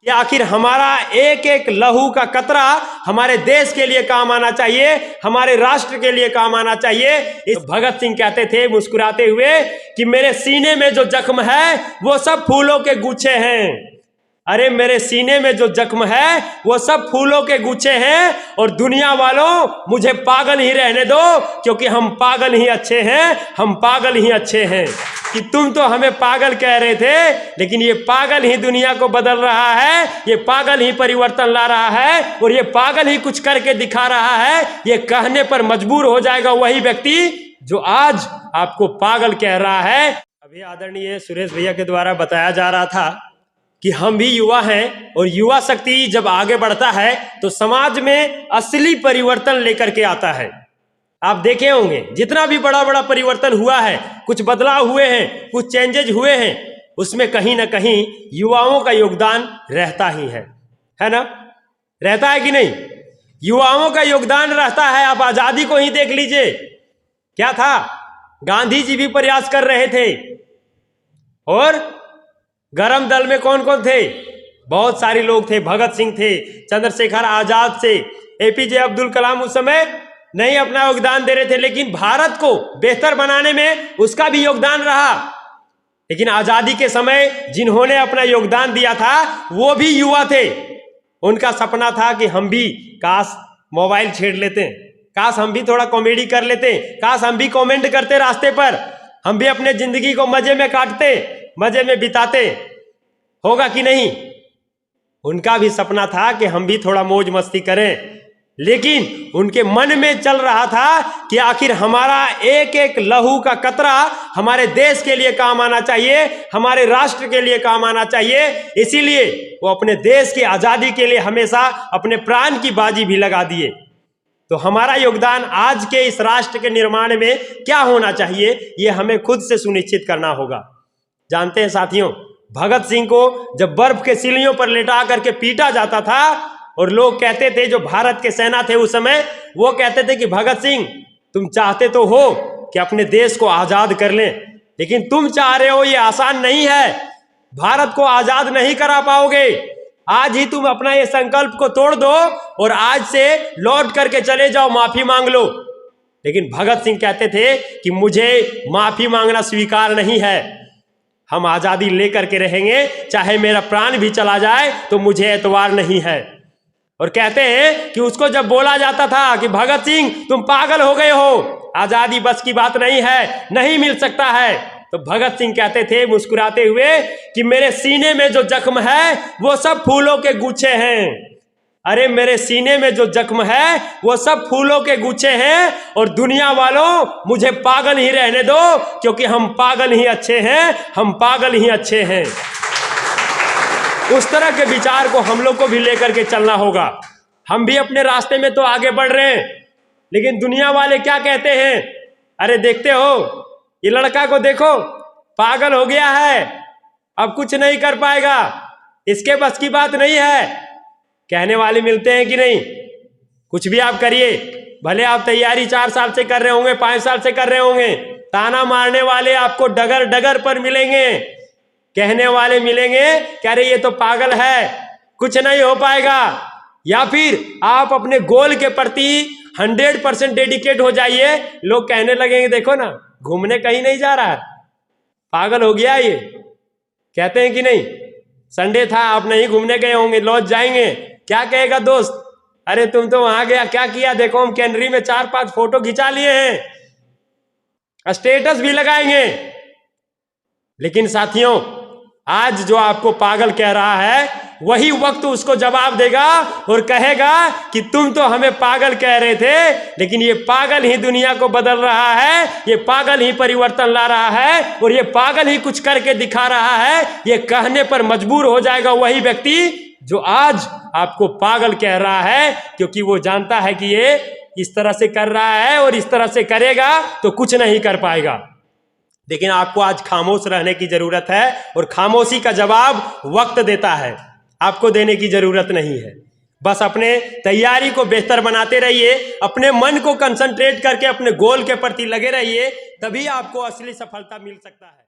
कि आखिर हमारा एक एक लहू का कतरा हमारे देश के लिए काम आना चाहिए, हमारे राष्ट्र के लिए काम आना चाहिए। इस भगत सिंह कहते थे मुस्कुराते हुए कि मेरे सीने में जो जख्म है वो सब फूलों के गुच्छे हैं। अरे मेरे सीने में जो जख्म है वो सब फूलों के गुच्छे हैं, और दुनिया वालों मुझे पागल ही रहने दो, क्योंकि हम पागल ही अच्छे हैं, हम पागल ही अच्छे हैं। कि तुम तो हमें पागल कह रहे थे, लेकिन ये पागल ही दुनिया को बदल रहा है, ये पागल ही परिवर्तन ला रहा है, और ये पागल ही कुछ करके दिखा रहा है। ये कहने पर मजबूर हो जाएगा वही व्यक्ति जो आज आपको पागल कह रहा है। अभी आदरणीय सुरेश भैया के द्वारा बताया जा रहा था कि हम भी युवा हैं, और युवा शक्ति जब आगे बढ़ता है तो समाज में असली परिवर्तन लेकर के आता है। आप देखे होंगे जितना भी बड़ा बड़ा परिवर्तन हुआ है, कुछ बदलाव हुए हैं, कुछ चेंजेज हुए हैं, उसमें कहीं ना कहीं युवाओं का योगदान रहता ही है ना? रहता है कि नहीं? युवाओं का योगदान रहता है। आप आजादी को ही देख लीजिए, क्या था? गांधी जी भी प्रयास कर रहे थे, और गरम दल में कौन कौन थे? बहुत सारे लोग थे। भगत सिंह थे, चंद्रशेखर आजाद से, एपीजे अब्दुल कलाम उस समय नहीं अपना योगदान दे रहे थे, लेकिन भारत को बेहतर बनाने में उसका भी योगदान रहा। लेकिन आजादी के समय जिन्होंने अपना योगदान दिया था वो भी युवा थे। उनका सपना था कि हम भी काश मोबाइल छेड़ लेते, काश हम भी थोड़ा कॉमेडी कर लेते, काश हम भी कमेंट करते रास्ते पर, हम भी अपने जिंदगी को मजे में काटते, मजे में बिताते। होगा कि नहीं? उनका भी सपना था कि हम भी थोड़ा मौज मस्ती करें, लेकिन उनके मन में चल रहा था कि आखिर हमारा एक एक लहू का कतरा हमारे देश के लिए काम आना चाहिए, हमारे राष्ट्र के लिए काम आना चाहिए। इसीलिए वो अपने देश की आजादी के लिए हमेशा अपने प्राण की बाजी भी लगा दिए। तो हमारा योगदान आज के इस राष्ट्र के निर्माण में क्या होना चाहिए, ये हमें खुद से सुनिश्चित करना होगा। जानते हैं साथियों, भगत सिंह को जब बर्फ के सिलियों पर लेटा करके पीटा जाता था, और लोग कहते थे, जो भारत के सेना थे उस समय, वो कहते थे कि भगत सिंह तुम चाहते तो हो कि अपने देश को आजाद कर लें, लेकिन तुम चाह रहे हो ये आसान नहीं है, भारत को आजाद नहीं करा पाओगे। आज ही तुम अपना ये संकल्प को तोड़ दो और आज से लौट करके चले जाओ, माफी मांग लो। लेकिन भगत सिंह कहते थे कि मुझे माफी मांगना स्वीकार नहीं है, हम आजादी लेकर के रहेंगे, चाहे मेरा प्राण भी चला जाए तो मुझे एतवार नहीं है। और कहते हैं कि उसको जब बोला जाता था कि भगत सिंह तुम पागल हो गए हो, आजादी बस की बात नहीं है, नहीं मिल सकता है, तो भगत सिंह कहते थे मुस्कुराते हुए कि मेरे सीने में जो जख्म है वो सब फूलों के गुच्छे हैं। अरे मेरे सीने में जो जख्म है वो सब फूलों के गुच्छे हैं, और दुनिया वालों मुझे पागल ही रहने दो, क्योंकि हम पागल ही अच्छे हैं, हम पागल ही अच्छे हैं। उस तरह के विचार को हम लोग को भी लेकर के चलना होगा। हम भी अपने रास्ते में तो आगे बढ़ रहे हैं, लेकिन दुनिया वाले क्या कहते हैं? अरे देखते हो ये लड़का को देखो, पागल हो गया है, अब कुछ नहीं कर पाएगा, इसके बस की बात नहीं है। कहने वाले मिलते हैं कि नहीं? कुछ भी आप करिए, भले आप तैयारी 4 साल से कर रहे होंगे, 5 साल से कर रहे होंगे, ताना मारने वाले आपको डगर डगर पर मिलेंगे। कहने वाले मिलेंगे कह रहे ये तो पागल है, कुछ नहीं हो पाएगा। या फिर आप अपने गोल के प्रति 100% डेडिकेट हो जाइए, लोग कहने लगेंगे देखो ना घूमने कहीं नहीं जा रहा है, पागल हो गया ये। कहते हैं कि नहीं? संडे था, आप नहीं घूमने गए होंगे, लॉज जाएंगे, क्या कहेगा दोस्त? अरे तुम तो वहां गया, क्या किया? देखो हम कैनरी में 4-5 फोटो खिंचा लिए हैं, स्टेटस भी लगाएंगे। लेकिन साथियों, आज जो आपको पागल कह रहा है वही वक्त उसको जवाब देगा और कहेगा कि तुम तो हमें पागल कह रहे थे, लेकिन ये पागल ही दुनिया को बदल रहा है, ये पागल ही परिवर्तन ला रहा है, और ये पागल ही कुछ करके दिखा रहा है। ये कहने पर मजबूर हो जाएगा वही व्यक्ति जो आज आपको पागल कह रहा है, क्योंकि वो जानता है कि ये इस तरह से कर रहा है और इस तरह से करेगा तो कुछ नहीं कर पाएगा। लेकिन आपको आज खामोश रहने की जरूरत है, और खामोशी का जवाब वक्त देता है, आपको देने की जरूरत नहीं है। बस अपने तैयारी को बेहतर बनाते रहिए, अपने मन को कंसंट्रेट करके अपने गोल के प्रति लगे रहिए, तभी आपको असली सफलता मिल सकता है।